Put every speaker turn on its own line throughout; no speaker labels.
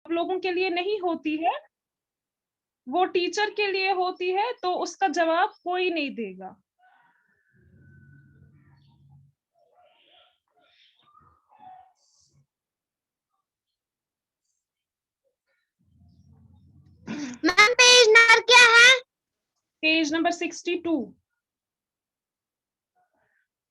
आप लोगों के लिए नहीं होती है, वो टीचर के लिए होती है, तो उसका जवाब कोई नहीं देगा।
मैम पेज नंबर क्या है?
Page number 62।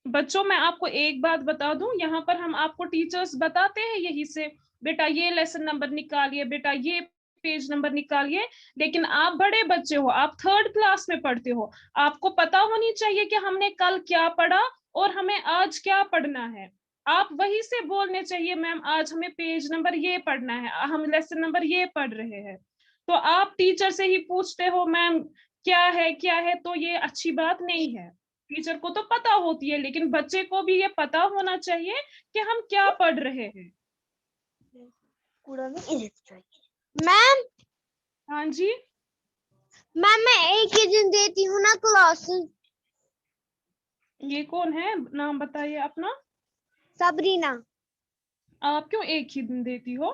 बच्चों मैं आपको एक बात बता दूं, यहाँ पर हम आपको टीचर्स बताते हैं यही से, बेटा ये लेसन नंबर निकालिए, बेटा ये पेज नंबर निकालिए, लेकिन आप बड़े बच्चे हो, आप 3rd क्लास में पढ़ते हो, आपको पता होनी चाहिए कि हमने कल क्या पढ़ा और हमें आज क्या पढ़ना है। आप वही से बोलने चाहिए, मैम आज हमें पेज नंबर ये पढ़ना है, हम लेसन नंबर ये पढ़ रहे हैं। तो आप टीचर से ही पूछते हो मैम क्या है, तो ये अच्छी बात नहीं है। टीचर को तो पता होती है, लेकिन बच्चे को भी ये पता होना चाहिए कि हम क्या पढ़ रहे हैं।
मैम
हाँ जी,
मैम मैं एक ही दिन देती हूँ ना क्लास।
ये कौन है, नाम बताइए अपना।
सबरीना।
आप क्यों एक ही दिन देती हो?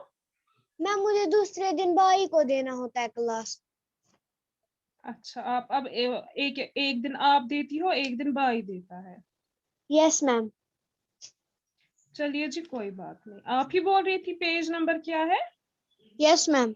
मैम मुझे दूसरे दिन भाई को देना होता है क्लास।
अच्छा, आप अब एक दिन आप देती हो, एक दिन भाई देता है।
Yes ma'am.
चलिए जी, कोई बात नहीं। आप ही बोल रही थी पेज नंबर क्या है?
Yes ma'am.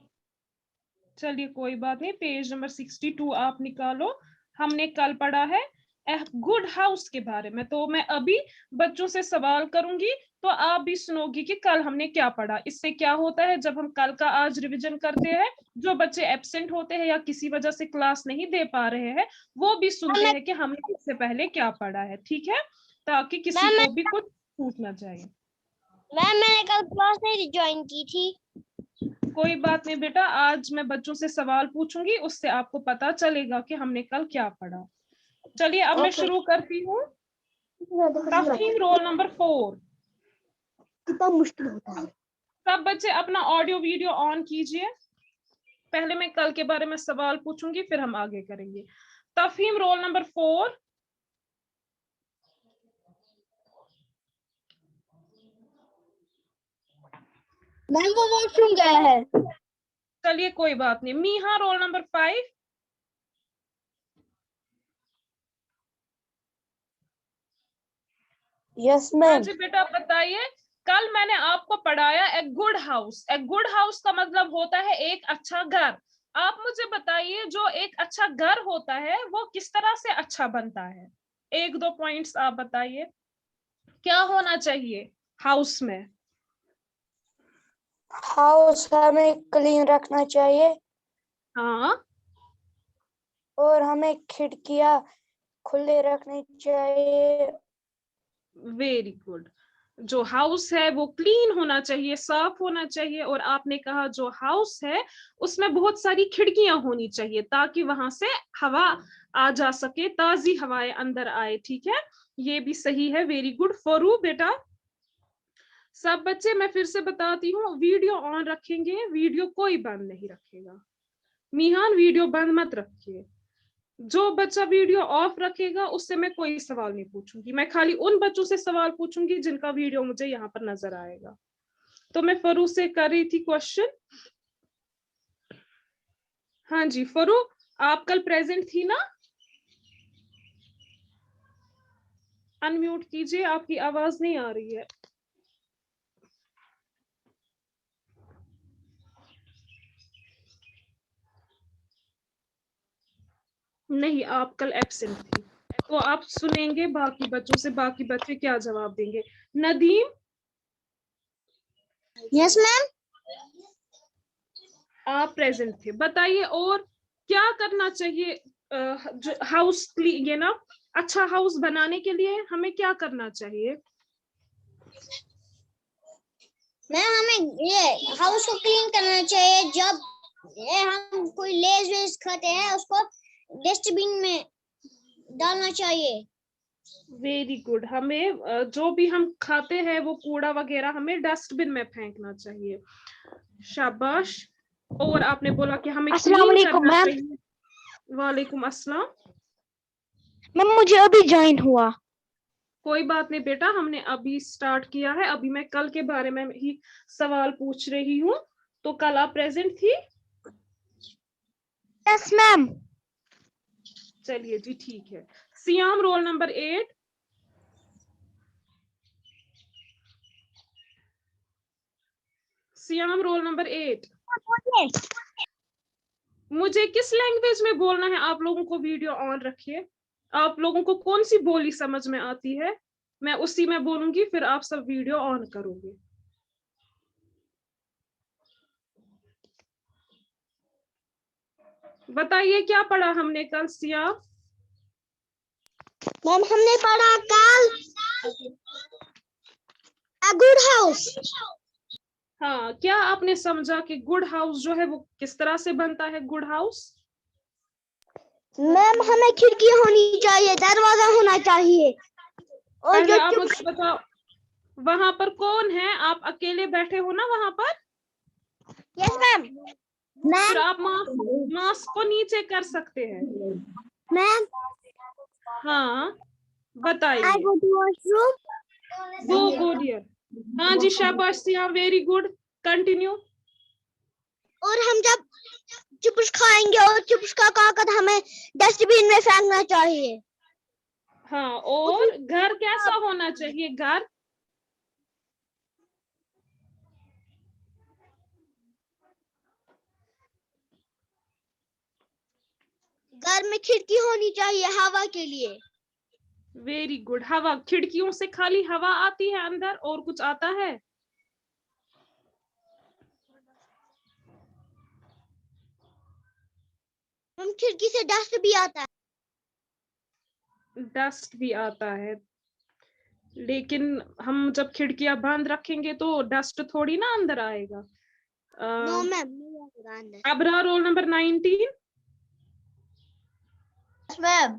चलिए कोई बात नहीं, पेज नंबर 62 आप निकालो। हमने कल पढ़ा है ए गुड हाउस के बारे में, तो मैं अभी बच्चों से सवाल करूंगी, तो आप भी सुनोगी कि कल हमने क्या पढ़ा। इससे क्या होता है, जब हम कल का आज रिवीजन करते हैं, जो बच्चे एब्सेंट होते हैं या किसी वजह से क्लास नहीं दे पा रहे हैं, वो भी सुनते हैं कि हमने इससे पहले क्या पढ़ा है, ठीक है, ताकि किसी को भी कुछ छूट ना जाए।
मैम मैंने कल क्लास नहीं ज्वाइन की थी।
कोई बात नहीं बेटा, आज मैं बच्चों से सवाल पूछूंगी, उससे आपको पता चलेगा कि हमने कल क्या पढ़ा। चलिए अब मैं शुरू करती हूँ। तफहीम रोल नंबर 4।
कितना मुश्किल होता है।
सब बच्चे अपना ऑडियो वीडियो ऑन कीजिए। पहले मैं कल के बारे में सवाल पूछूंगी, फिर हम आगे करेंगे। तफहीम रोल नंबर 4।
मैम वो वॉशरूम गया है।
चलिए कोई बात नहीं। मीहा रोल नंबर 5।
यस
हाँ
मैम।
जी बेटा बताइए, कल मैंने आपको पढ़ाया a good house. A good house का मतलब होता है एक अच्छा घर। आप मुझे बताइए, जो एक अच्छा घर होता है वो किस तरह से अच्छा बनता है? 1-2 पॉइंट्स आप बताइए, क्या होना चाहिए हाउस में?
हाउस हमें क्लीन रखना चाहिए
हाँ,
और हमें खिड़कियां खुले रखनी चाहिए।
Very good. जो हाउस है वो क्लीन होना चाहिए, साफ होना चाहिए, और आपने कहा जो हाउस है उसमें बहुत सारी खिड़कियां होनी चाहिए ताकि वहां से हवा आ जा सके, ताजी हवाएं अंदर आए, ठीक है, ये भी सही है, वेरी गुड। फरू बेटा, सब बच्चे मैं फिर से बताती हूँ, वीडियो ऑन रखेंगे, वीडियो कोई बंद नहीं रखेगा। मिहान वीडियो बंद मत रखिए। जो बच्चा वीडियो ऑफ रखेगा उससे मैं कोई सवाल नहीं पूछूंगी, मैं खाली उन बच्चों से सवाल पूछूंगी जिनका वीडियो मुझे यहाँ पर नजर आएगा। तो मैं फरू से कर रही थी क्वेश्चन। हाँ जी फरू, आप कल प्रेजेंट थी ना? अनम्यूट कीजिए, आपकी आवाज नहीं आ रही है। नहीं, आप कल एब्सेंट थी, तो आप सुनेंगे बाकी बच्चों से, बाकी बच्चे क्या जवाब देंगे। Nadeem,
yes ma'am.
आप प्रेजेंट थे, बताइए और क्या करना चाहिए जो हाउस ये ना, अच्छा हाउस बनाने के लिए हमें क्या करना चाहिए?
मैम हमें ये हाउस को क्लीन करना चाहिए। जब ये हम कोई लेज वेज खाते हैं उसको डस्टबिन में डालना चाहिए।
Very good. हमें जो भी हम खाते हैं वो कूड़ा वगैरह हमें डस्टबिन में फेंकना चाहिए, शाबाश। और आपने बोला कि हमें
अस्सलाम
क्लीन
वालेकुम
करना
मैम।
चाहिए। वालेकुम अस्सलाम।
मैम मुझे अभी ज्वाइन हुआ।
कोई बात नहीं बेटा, हमने अभी स्टार्ट किया है, अभी मैं कल के बारे में ही सवाल पूछ रही हूँ। तो कल आप प्रेजेंट थी?
Yes ma'am.
चलिए जी ठीक है। SIAM roll number 8। SIAM roll number 8। मुझे किस लैंग्वेज में बोलना है? आप लोगों को वीडियो ऑन रखिए। आप लोगों को कौन सी बोली समझ में आती है, मैं उसी में बोलूंगी, फिर आप सब वीडियो ऑन करोगे। बताइए क्या पढ़ा हमने कल सियाम?
मैम हमने पढ़ा कल अ गुड हाउस।
हाँ, क्या आपने समझा कि गुड हाउस जो है वो किस तरह से बनता है? गुड हाउस
मैम हमें खिड़की होनी चाहिए, दरवाजा होना चाहिए, और
पहले
जो
आप मुझे बताओ, वहां पर कौन है? आप अकेले बैठे हो ना वहां पर?
Yes ma'am.
फिर
मैम
आप मास्क को नीचे कर सकते हैं।
मैम
हाँ
आई
बताइए।
Go to washroom.
Go dear. हाँ जी, शाबाश सियाम, वेरी गुड, कंटिन्यू।
और हम जब चिप्स खाएंगे और चिप्स का कागज हमें डस्टबिन में फेंकना चाहिए।
हाँ, और घर कैसा होना चाहिए? घर
घर में खिड़की होनी चाहिए हवा के लिए।
Very good. हवा, खिड़कियों से खाली हवा आती है अंदर, और कुछ आता है?
हम खिड़की से डस्ट भी आता है।
डस्ट भी आता है, लेकिन हम जब खिड़कियां बंद रखेंगे तो डस्ट थोड़ी ना अंदर आएगा।
नो मैम नहीं आएगा अंदर।
अबरा रोल नंबर 19।
Yes ma'am.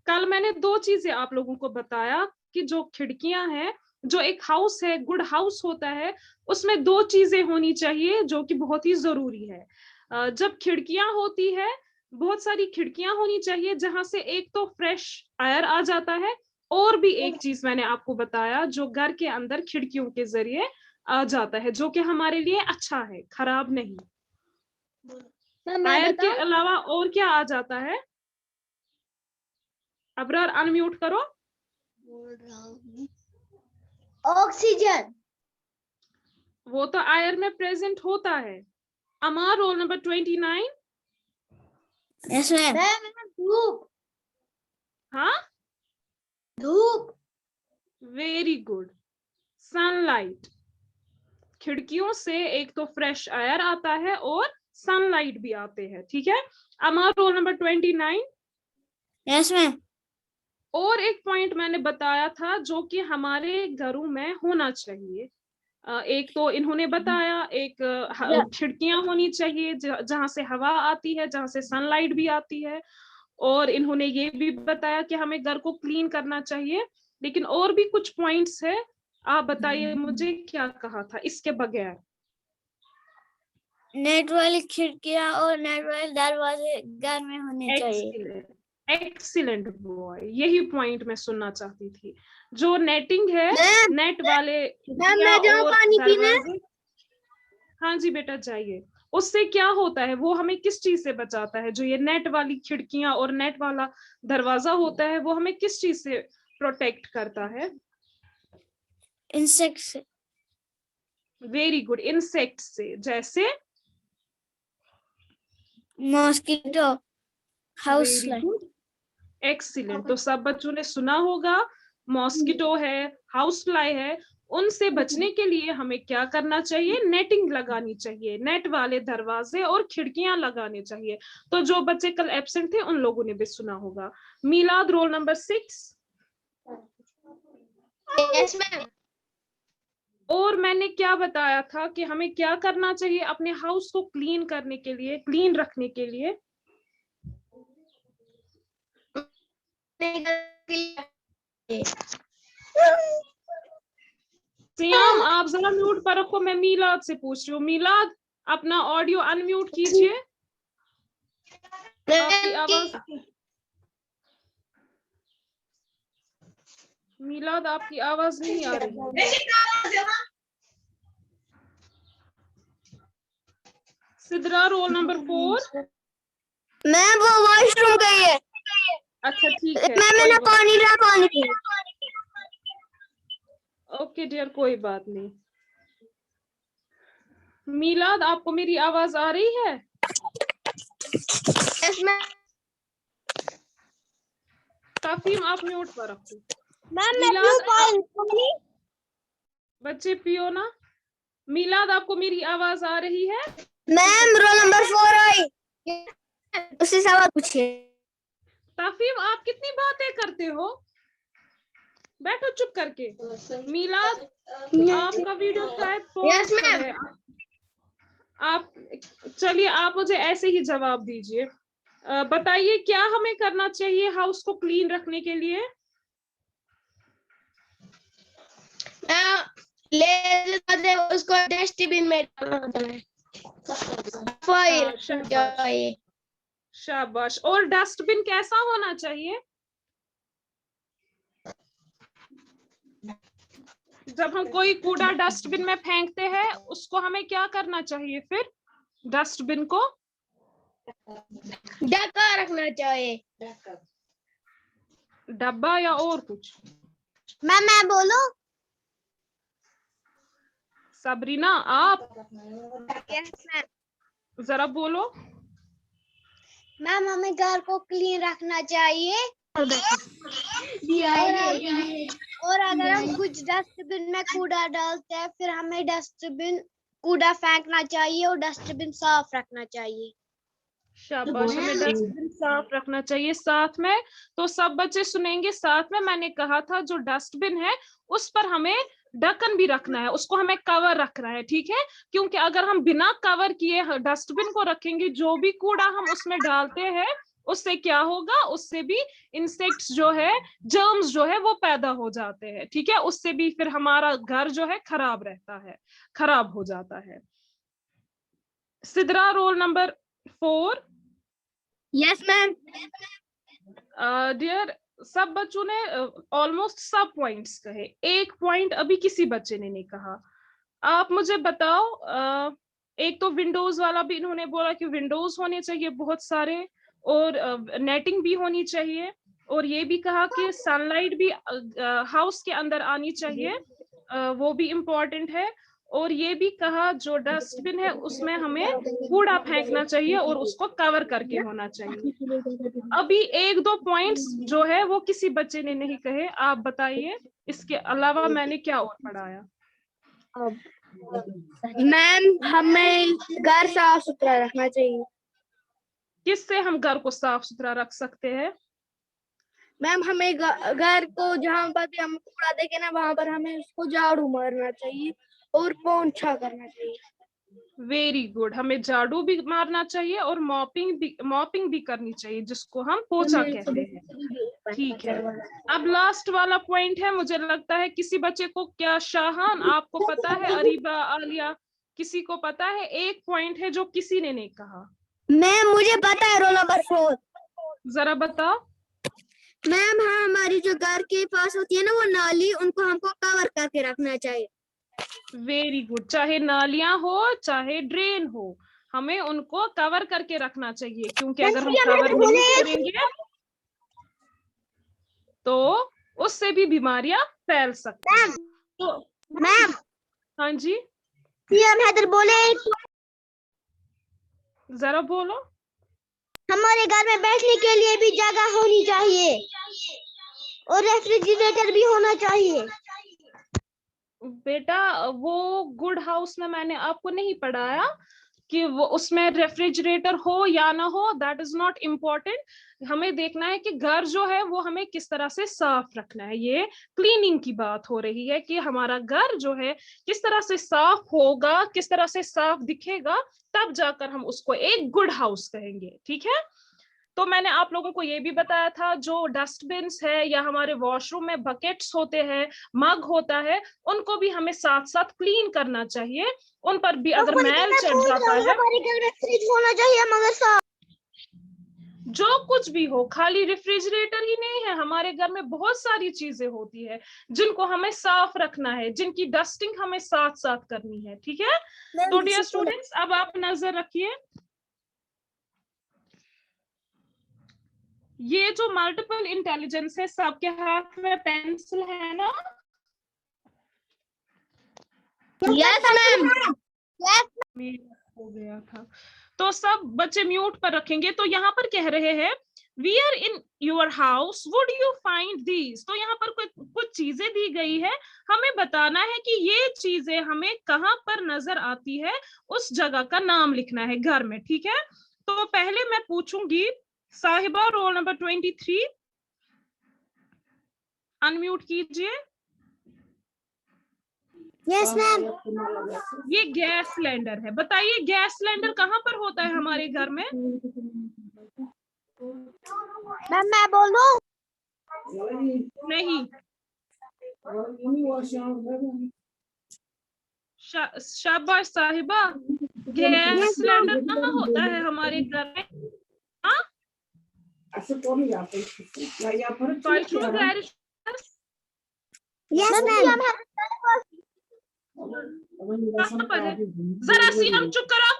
कल मैंने दो चीजें आप लोगों को बताया कि जो खिड़कियां हैं, जो एक हाउस है, गुड हाउस होता है, उसमें दो चीजें होनी चाहिए जो कि बहुत ही जरूरी है। जब खिड़कियां होती है, बहुत सारी खिड़कियां होनी चाहिए जहां से एक तो फ्रेश एयर आ जाता है, और भी एक चीज मैंने आपको बताया जो घर के अंदर खिड़कियों के जरिए आ जाता है, जो कि हमारे लिए अच्छा है, खराब नहीं।
मैम मैं
एयर के
बताऊं?
अलावा और क्या आ जाता है? अबरार अनम्यूट करो।
बोल रहा हूँ ऑक्सीजन।
वो तो एयर में प्रेजेंट होता है। अमार रोल नंबर 29।
Yes ma'am. धूप।
हाँ,
धूप।
Very good, sunlight. खिड़कियों से एक तो फ्रेश एयर आता है और सनलाइट भी आते हैं, ठीक है। अमार रोल नंबर 29।
Yes ma'am.
और एक पॉइंट मैंने बताया था जो कि हमारे घरों में होना चाहिए। एक तो इन्होंने बताया, एक खिड़कियां होनी चाहिए जहां से हवा आती है, जहां से सनलाइट भी आती है। और इन्होंने ये भी बताया कि हमें घर को क्लीन करना चाहिए। लेकिन और भी कुछ पॉइंट्स है, आप बताइए मुझे क्या कहा था इसके बगैर?
नेट वाली खिड़कियां और नेट वाले दरवाजे घर में होने चाहिए।
एक्सीलेंट, एक्सीलेंट बॉय, यही पॉइंट मैं सुनना चाहती थी। जो नेटिंग है,
मैम
नेट वाले
मैं जाऊं
और
पानी पीने?
दरवाजे। हाँ जी बेटा जाइए। उससे क्या होता है, वो हमें किस चीज से बचाता है? जो ये नेट वाली खिड़कियां और नेट वाला दरवाजा होता है, वो हमें किस चीज से प्रोटेक्ट करता है?
इंसेक्ट्स।
वेरी गुड, इंसेक्ट से। जैसे?
Mosquito. House
very
fly.
Good, excellent. तो सब बच्चों ने सुना होगा, मॉस्किटो है, हाउस फ्लाई है, उनसे बचने के लिए हमें क्या करना चाहिए? नेटिंग लगानी चाहिए, नेट वाले दरवाजे और खिड़कियां लगाने चाहिए। तो जो बच्चे कल एब्सेंट थे उन लोगों ने भी सुना होगा। मीलाद रोल नंबर 6।
Yes ma'am.
और मैंने क्या बताया था कि हमें क्या करना चाहिए अपने हाउस को क्लीन करने के लिए, क्लीन रखने के लिए? सियाम आप जरा म्यूट पर रखो, मैं मीलाद से पूछ रही हूँ। मीलाद, अपना ऑडियो अनम्यूट कीजिए, आपकी आवाज। मीलाद आपकी आवाज नहीं आ रही है। Sidra roll number 4।
मैम वो वॉशरूम गई है।
अच्छा ठीक है,
मैम मैंने पानी ला, पानी पी।
ओके डियर, कोई बात नहीं। मीलाद, आपको मेरी आवाज आ रही है?
Yes ma'am.
ताफीम, आप म्यूट पर रखो।
मैम मैं ब्लू पानी।
बच्चे पियो ना। मीलाद, आपको मेरी आवाज आ रही है?
मैम रोल नंबर 4 आई, उससे सवाल पूछिए।
ताफीम, आप कितनी बातें करते हो? बैठो चुप करके। मीलाद, आपका वीडियो शायद पॉज पर है। आप चलिए, आप मुझे ऐसे ही जवाब दीजिए। बताइए क्या हमें करना चाहिए हाउस को क्लीन रखने के लिए?
उसको डस्टबिन में डालना है।
शाबाश। और डस्टबिन कैसा होना चाहिए? जब हम कोई कूड़ा डस्टबिन में फेंकते हैं, उसको हमें क्या करना चाहिए फिर? डस्टबिन को
ढका रखना चाहिए।
डब्बा या और कुछ?
मैं बोलूं?
सबरीना, आप
यस मैम।
जरा बोलो।
मैम हमें घर को क्लीन रखना चाहिए। और अगर हम कुछ डस्टबिन में कूड़ा डालते हैं, फिर हमें डस्टबिन कूड़ा फेंकना चाहिए और डस्टबिन साफ रखना चाहिए।
शाबाश, हमें डस्टबिन साफ रखना चाहिए। साथ में तो सब बच्चे सुनेंगे, साथ में मैंने कहा था जो डस्टबिन है उस पर हमें ढक्कन भी रखना है, उसको हमें कवर रखना है, ठीक है? क्योंकि अगर हम बिना कवर किए डस्टबिन को रखेंगे, जो भी कूड़ा हम उसमें डालते हैं, उससे क्या होगा? उससे भी इंसेक्ट्स जो है, जर्म्स जो है वो पैदा हो जाते हैं, ठीक है? उससे भी फिर हमारा घर जो है खराब रहता है, खराब हो जाता है। Sidra roll number 4।
Yes ma'am.
Dear, सब बच्चों ने ऑलमोस्ट सब पॉइंट्स कहे, एक पॉइंट अभी किसी बच्चे ने नहीं कहा। आप मुझे बताओ, एक तो विंडोज वाला भी इन्होंने बोला कि विंडोज होने चाहिए बहुत सारे, और नेटिंग भी होनी चाहिए, और ये भी कहा कि सनलाइट भी हाउस के अंदर आनी चाहिए, वो भी इम्पोर्टेंट है। और ये भी कहा जो डस्टबिन है उसमें हमें कूड़ा फेंकना चाहिए और उसको कवर करके होना चाहिए। अभी एक दो पॉइंट्स जो है वो किसी बच्चे ने नहीं कहे, आप बताइए इसके अलावा मैंने क्या और पढ़ाया?
मैम हमें घर साफ सुथरा रखना चाहिए।
किससे हम घर को साफ सुथरा रख सकते हैं?
मैम हमें घर को जहाँ पर भी हम कूड़ा देखे ना, वहाँ पर हमें उसको झाड़ू मारना चाहिए और पोंछा करना चाहिए।
वेरी गुड, हमें झाड़ू भी मारना चाहिए और मॉपिंग भी करनी चाहिए, जिसको हम पोछा कहते हैं, ठीक है? अब लास्ट वाला पॉइंट है, मुझे लगता है किसी बच्चे को, क्या शाहान आपको पता है? अरीबा, आलिया, किसी को पता है? एक पॉइंट है जो किसी ने नहीं कहा।
मैम मुझे पता है, रोल नंबर 4।
जरा बताओ।
मैम हाँ, हमारी जो घर के पास होती है ना वो नाली, उनको हमको कवर करके रखना चाहिए।
वेरी गुड, चाहे नालियां हो चाहे ड्रेन हो, हमें उनको कवर करके रखना चाहिए, क्योंकि अगर हम कवर नहीं करेंगे तो उससे भी बीमारियां फैल सकती हैं। तो
मैम
हाँ जी,
हैदर बोले,
जरा बोलो।
हमारे घर में बैठने के लिए भी जगह होनी चाहिए और रेफ्रिजरेटर भी होना चाहिए।
बेटा, वो गुड हाउस में मैंने आपको नहीं पढ़ाया कि वो उसमें रेफ्रिजरेटर हो या ना हो, दैट इज नॉट इम्पोर्टेंट। हमें देखना है कि घर जो है वो हमें किस तरह से साफ रखना है। ये क्लीनिंग की बात हो रही है कि हमारा घर जो है किस तरह से साफ होगा, किस तरह से साफ दिखेगा, तब जाकर हम उसको एक गुड हाउस कहेंगे, ठीक है? तो मैंने आप लोगों को ये भी बताया था, जो डस्टबिन्स है या हमारे वॉशरूम में बकेट्स होते हैं, मग होता है, उनको भी हमें साथ साथ क्लीन करना चाहिए। उन पर भी अगर मैल चढ़ जाता है,
हमारे घर में फ्रिज होना चाहिए मगर साफ।
जो कुछ भी हो, खाली रेफ्रिजरेटर ही नहीं है, हमारे घर में बहुत सारी चीजें होती है जिनको हमें साफ रखना है, जिनकी डस्टिंग हमें साथ साथ करनी है, ठीक है। तो डियर स्टूडेंट्स, अब आप नजर रखिए, ये जो मल्टीपल इंटेलिजेंस है, सबके हाथ में पेंसिल है ना?
Yes ma'am.
हो गया था, तो सब बच्चे म्यूट पर रखेंगे। तो यहाँ पर कह रहे हैं where in your house would you find these. तो यहाँ पर कुछ चीजें दी गई है, हमें बताना है कि ये चीजें हमें कहाँ पर नजर आती है, उस जगह का नाम लिखना है घर में, ठीक है। तो पहले मैं पूछूंगी साहिबा, रोल नंबर 23, अनम्यूट कीजिए।
Yes ma'am.
ये गैस सिलेंडर है, बताइए गैस सिलेंडर कहाँ पर होता है हमारे घर में?
मैम मैं बोलूं?
नहीं, शाबाश साहिबा, गैस सिलेंडर कहाँ होता है हमारे घर में? हाँ,
यस मैम।
कहाँ पर है? जरा सियाम चुप करो,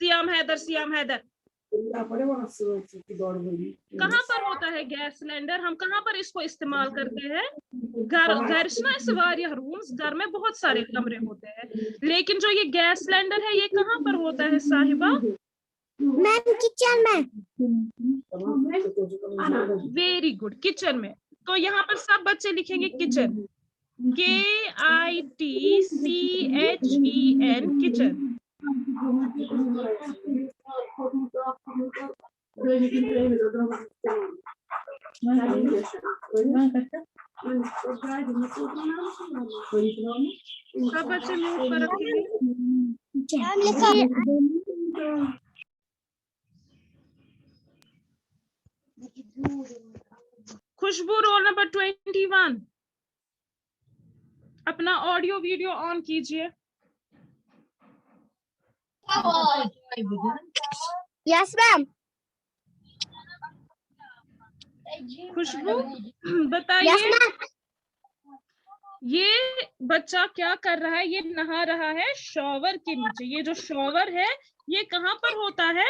सियाम हैदर, सियाम हैदर, कहाँ पर होता है गैस सिलेंडर? हम कहाँ पर इसको इस्तेमाल करते हैं? घर से वारिया रूम्स, घर में बहुत सारे कमरे होते हैं, लेकिन जो ये गैस सिलेंडर है ये कहाँ पर होता है साहिबा?
मैम किचन में।
वेरी गुड, किचन में। तो यहाँ पर सब बच्चे लिखेंगे किचन, KITCHEN, किचन। सब बच्चे म्यूट पर रखेंगे। खुशबू, रोल नंबर 21, अपना ऑडियो वीडियो ऑन कीजिए।
Yes ma'am.
खुशबू बताइए, ये बच्चा क्या कर रहा है? ये नहा रहा है शॉवर के नीचे। ये जो शॉवर है ये कहाँ पर होता है?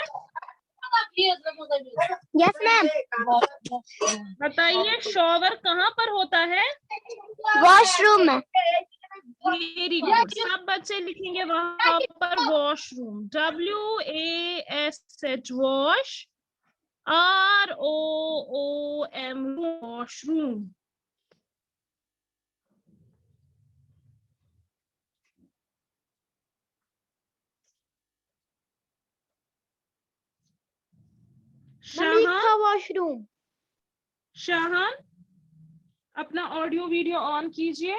Yes ma'am.
बताइए शॉवर कहाँ पर होता है?
वॉशरूम में।
वेरी गुड, सब बच्चे लिखेंगे वहां पर washroom, WASH, wash, ROOM, washroom. Shahan,
washroom.
Shahan अपना ऑडियो वीडियो ऑन कीजिए।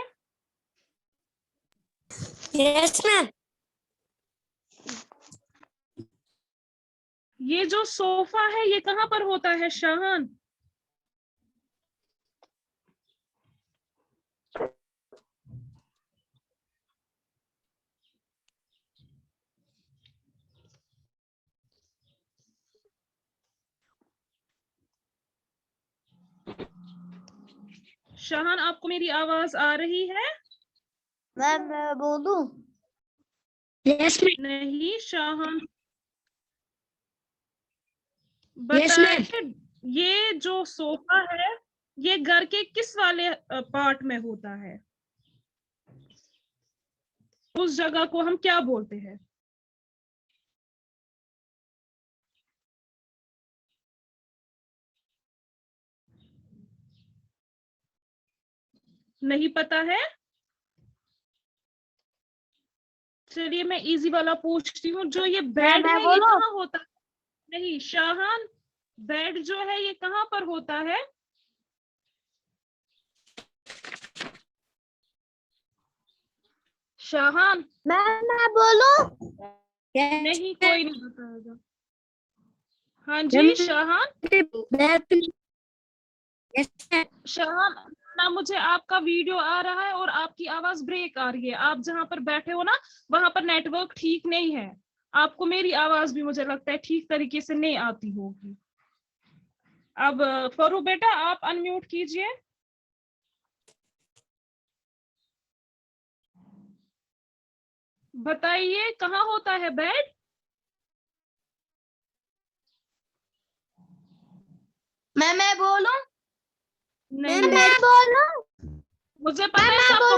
Yes ma'am.
ये जो सोफा है ये कहाँ पर होता है शाहान? शाहान, आपको मेरी आवाज आ रही है?
मैम मैं बोलूं? Yes ma'am.
नहीं शाहान,
Yes, ma'am.
बताइए ये जो सोफा है ये घर के किस वाले पार्ट में होता है? उस जगह को हम क्या बोलते हैं? नहीं पता है? चलिए मैं इजी वाला पूछती हूँ, जो ये बेड है ये कहाँ होता है? नहीं शाहान, बेड जो है ये कहाँ पर होता है? शाहान,
मैं बोलूं?
नहीं कोई नहीं बताएगा। हाँ जी शाहान। शाहान ना, मुझे आपका वीडियो आ रहा है और आपकी आवाज ब्रेक आ रही है। आप जहां पर बैठे हो ना वहां पर नेटवर्क ठीक नहीं है, आपको मेरी आवाज भी मुझे लगता है ठीक तरीके से नहीं आती होगी। अब फरू बेटा आप अनम्यूट कीजिए। बताइए कहाँ होता है बेड?
मैं बोलूं?
नहीं
मैं बोलूं?
मुझे पता है सबको।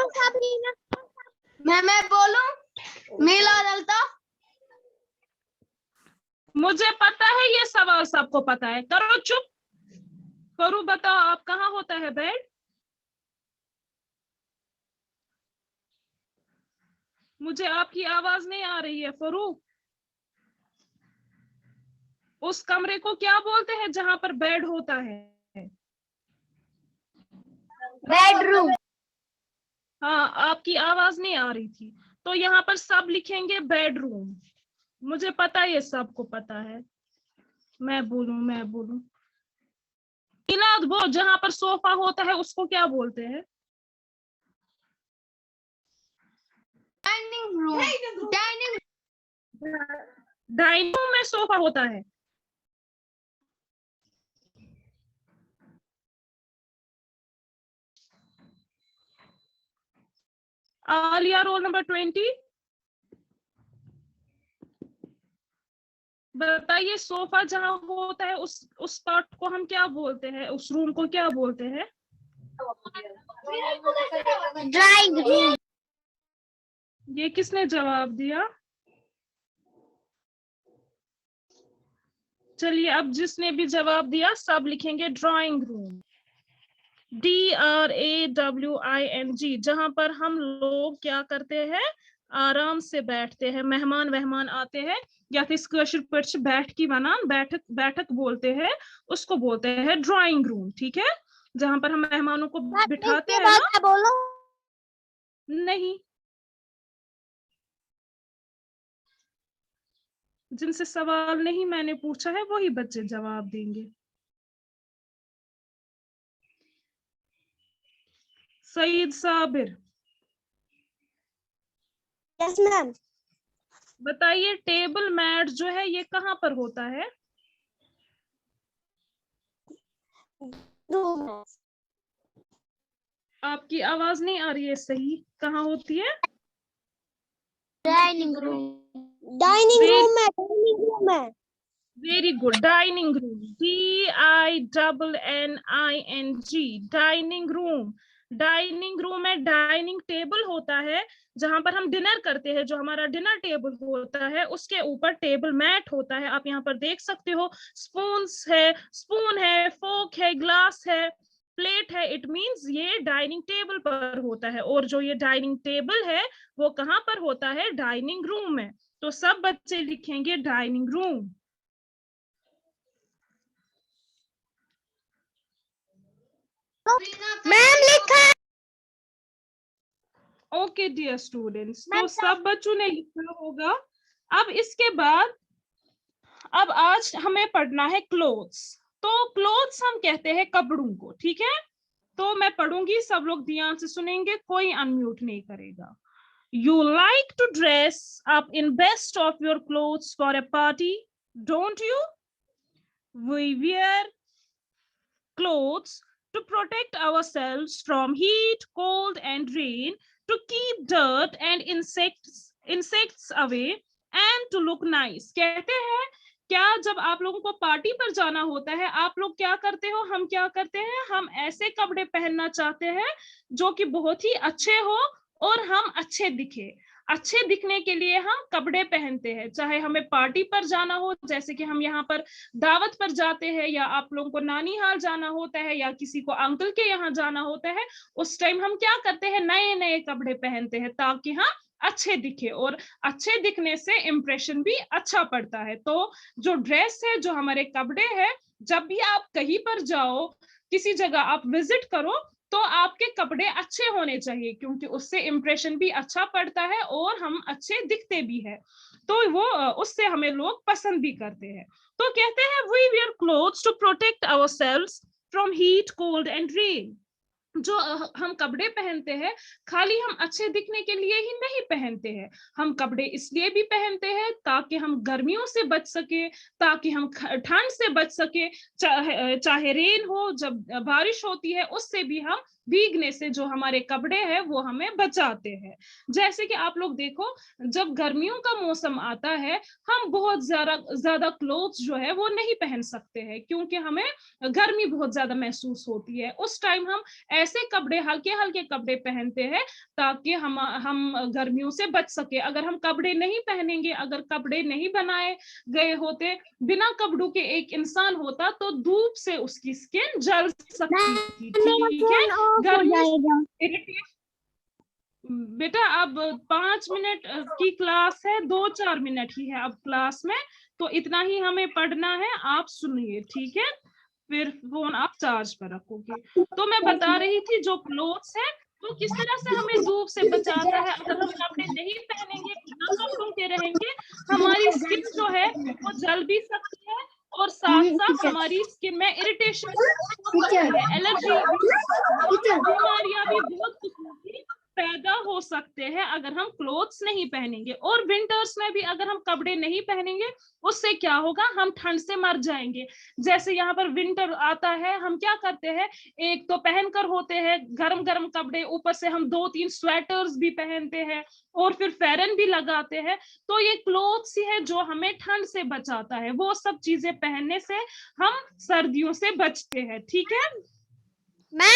मैं बोलूं? नीला जलता।
मुझे पता है ये सवाल सबको पता है, करो चुप। फरू बताओ आप कहाँ होता है बेड? मुझे आपकी आवाज नहीं आ रही है फरू। उस कमरे को क्या बोलते हैं जहां पर बेड होता है?
बेडरूम।
हाँ आपकी आवाज नहीं आ रही थी। तो यहाँ पर सब लिखेंगे बेडरूम। मुझे पता है ये सबको पता है। मैं बोलूं इनाद, वो जहां पर सोफा होता है उसको क्या बोलते हैं?
Dining room.
डाइनिंग रूम में सोफा होता है। आलिया रोल नंबर 20 बताइए सोफा जहां होता है उस पार्ट को हम क्या बोलते हैं, उस रूम को क्या बोलते हैं?
Drawing room.
ये किसने जवाब दिया? चलिए अब जिसने भी जवाब दिया सब लिखेंगे ड्राइंग रूम। DRAWING, जहां पर हम लोग क्या करते हैं, आराम से बैठते हैं। मेहमान आते हैं या फिर बैठ की बनान बैठक बोलते हैं, उसको बोलते हैं ड्राइंग रूम। ठीक है, जहां पर हम मेहमानों को बिठाते हैं ना।
बोलो।
नहीं, जिनसे सवाल नहीं मैंने पूछा है वही बच्चे जवाब देंगे। Saeed Sabir
yes ma'am.
बताइए टेबल मैट जो है ये कहाँ पर होता है?
रूम।
आपकी आवाज नहीं आ रही है सही, कहाँ होती है?
Dining room. डाइनिंग रूम में। डाइनिंग रूम में।
Very good, dining room, DINNING, dining room. Dining room में डाइनिंग टेबल होता है जहां पर हम डिनर करते हैं। जो हमारा डिनर टेबल होता है उसके ऊपर टेबल मैट होता है। आप यहाँ पर देख सकते हो स्पून है, फोक है, ग्लास है, प्लेट है। इट मींस ये डाइनिंग टेबल पर होता है। और जो ये डाइनिंग टेबल है वो कहाँ पर होता है? डाइनिंग रूम में। तो सब बच्चे लिखेंगे डाइनिंग रूम।
मैम लिखा।
ओके डियर स्टूडेंट्स, तो सब बच्चों ने लिखा होगा। अब इसके बाद अब आज हमें पढ़ना है क्लोथ्स। तो क्लोथ्स हम कहते हैं कपड़ों को। ठीक है, तो मैं पढ़ूंगी, सब लोग ध्यान से सुनेंगे, कोई अनम्यूट नहीं करेगा। You like to dress up in best of your clothes for a party, don't you? We wear clothes to protect ourselves from heat, cold, and rain, to keep dirt and insects away, and to look nice. कहते हैं क्या जब आप लोगों को party पर जाना होता है आप लोग क्या करते हो? हम क्या करते हैं, हम ऐसे कपड़े पहनना चाहते हैं जो कि बहुत ही अच्छे हो और हम अच्छे दिखे। अच्छे दिखने के लिए हम कपड़े पहनते हैं, चाहे हमें पार्टी पर जाना हो, जैसे कि हम यहाँ पर दावत पर जाते हैं, या आप लोगों को नानी हाल जाना होता है, या किसी को अंकल के यहाँ जाना होता है। उस टाइम हम क्या करते हैं, नए नए कपड़े पहनते हैं ताकि हम अच्छे दिखे, और अच्छे दिखने से इंप्रेशन भी अच्छा पड़ता है। तो जो ड्रेस है, जो हमारे कपड़े हैं, जब भी आप कहीं पर जाओ, किसी जगह आप विजिट करो, तो आपके कपड़े अच्छे होने चाहिए, क्योंकि उससे इंप्रेशन भी अच्छा पड़ता है और हम अच्छे दिखते भी है। तो वो उससे हमें लोग पसंद भी करते हैं। तो कहते हैं we wear clothes to protect ourselves from heat, cold and rain. जो हम कपड़े पहनते हैं खाली हम अच्छे दिखने के लिए ही नहीं पहनते हैं, हम कपड़े इसलिए भी पहनते हैं ताकि हम गर्मियों से बच सके, ताकि हम ठंड से बच सके, चाहे रेन हो, जब बारिश होती है उससे भी हम भीगने से जो हमारे कपड़े हैं वो हमें बचाते हैं। जैसे कि आप लोग देखो, जब गर्मियों का मौसम आता है हम बहुत ज्यादा क्लोथ्स जो है वो नहीं पहन सकते हैं, क्योंकि हमें गर्मी बहुत ज्यादा महसूस होती है। उस टाइम हम ऐसे कपड़े, हल्के हल्के कपड़े पहनते हैं ताकि हम गर्मियों से बच सके। अगर हम कपड़े नहीं पहनेंगे, अगर कपड़े नहीं बनाए गए होते, बिना कपड़ों के एक इंसान होता तो धूप से उसकी स्किन जल सकती थी, ठीक है। गर्मी बेटा अब 5 मिनट की क्लास है, 2-4 मिनट ही है अब क्लास में, तो इतना ही हमें पढ़ना है, आप सुनिए, ठीक है। फिर फोन आप चार्ज पर रखोगे। तो मैं बता रही थी जो क्लोथ्स है वो किस तरह से हमें धूप से बचाता है। अगर हम कपड़े नहीं पहनेंगे, बिना कपड़ों के रहेंगे, हमारी स्किन जो है वो जल भी सकती है और साथ साथ हमारी स्किन में इरिटेशन हो सकती है, एलर्जी, बीमारियां भी बहुत किस्म की पैदा हो सकते हैं अगर हम क्लोथ्स नहीं पहनेंगे। और विंटर्स में भी अगर हम कपड़े नहीं पहनेंगे उससे क्या होगा, हम ठंड से मर जाएंगे। जैसे यहाँ पर विंटर आता है, हम क्या करते हैं, एक तो पहनकर होते हैं गरम गरम कपड़े, ऊपर से हम 2-3 स्वेटर्स भी पहनते हैं और फिर फेरन भी लगाते हैं। तो ये क्लोथ्स ही है जो हमें ठंड से बचाता है, वो सब चीजें पहनने से हम सर्दियों से बचते हैं, ठीक है।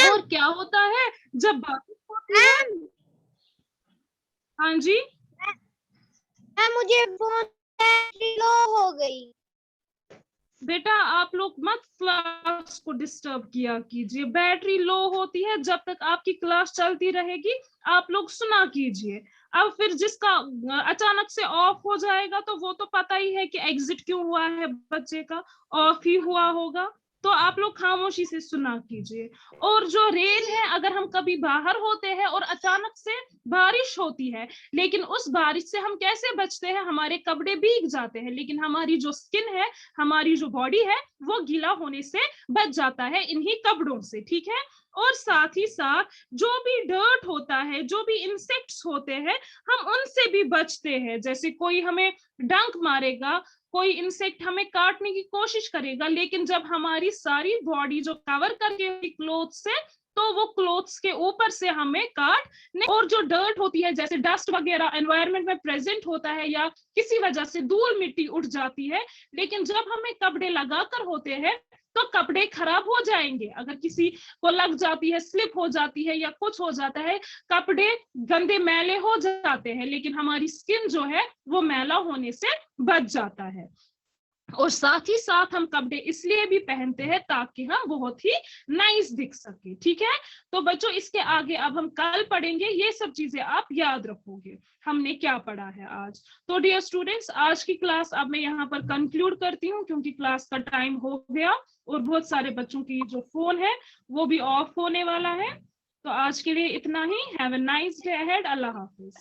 और क्या होता है जब बारिश होती है, हाँ जी
मुझे फोन लो हो गई।
बेटा आप लोग मत क्लास को डिस्टर्ब किया कीजिए, बैटरी लो होती है, जब तक आपकी क्लास चलती रहेगी आप लोग सुना कीजिए। अब फिर जिसका अचानक से ऑफ हो जाएगा तो वो तो पता ही है कि एग्जिट क्यों हुआ है, बच्चे का ऑफ ही हुआ होगा, तो आप लोग खामोशी से सुना कीजिए। और जो रेन है, अगर हम कभी बाहर होते हैं और अचानक से बारिश होती है, लेकिन उस बारिश से हम कैसे बचते हैं, हमारे कपड़े भीग जाते हैं लेकिन हमारी जो स्किन है, हमारी जो बॉडी है वो गीला होने से बच जाता है इन्हीं कपड़ों से, ठीक है। और साथ ही साथ जो भी डर्ट होता है, जो भी इंसेक्ट्स होते हैं, हम उनसे भी बचते हैं। जैसे कोई हमें डंक मारेगा, कोई इंसेक्ट हमें काटने की कोशिश करेगा, लेकिन जब हमारी सारी बॉडी जो कवर करके क्लोथ से, तो वो क्लोथ्स के ऊपर से हमें काट नहीं। और जो डर्ट होती है, जैसे डस्ट वगैरह एनवायरनमेंट में प्रेजेंट होता है या किसी वजह से धूल मिट्टी उठ जाती है, लेकिन जब हमें कपड़े लगाकर होते हैं तो कपड़े खराब हो जाएंगे। अगर किसी को लग जाती है, स्लिप हो जाती है या कुछ हो जाता है, कपड़े गंदे मैले हो जाते हैं, लेकिन हमारी स्किन जो है वो मैला होने से बच जाता है। और साथ ही साथ हम कपड़े इसलिए भी पहनते हैं ताकि हम बहुत ही नाइस दिख सके, ठीक है। तो बच्चों इसके आगे अब हम कल पढ़ेंगे, ये सब चीजें आप याद रखोगे हमने क्या पढ़ा है आज। तो डियर स्टूडेंट्स, आज की क्लास अब मैं यहाँ पर कंक्लूड करती हूँ क्योंकि क्लास का टाइम हो गया और बहुत सारे बच्चों की जो फोन है वो भी ऑफ होने वाला है। तो आज के लिए इतना ही। Have a nice day ahead. अल्लाह हाफिज।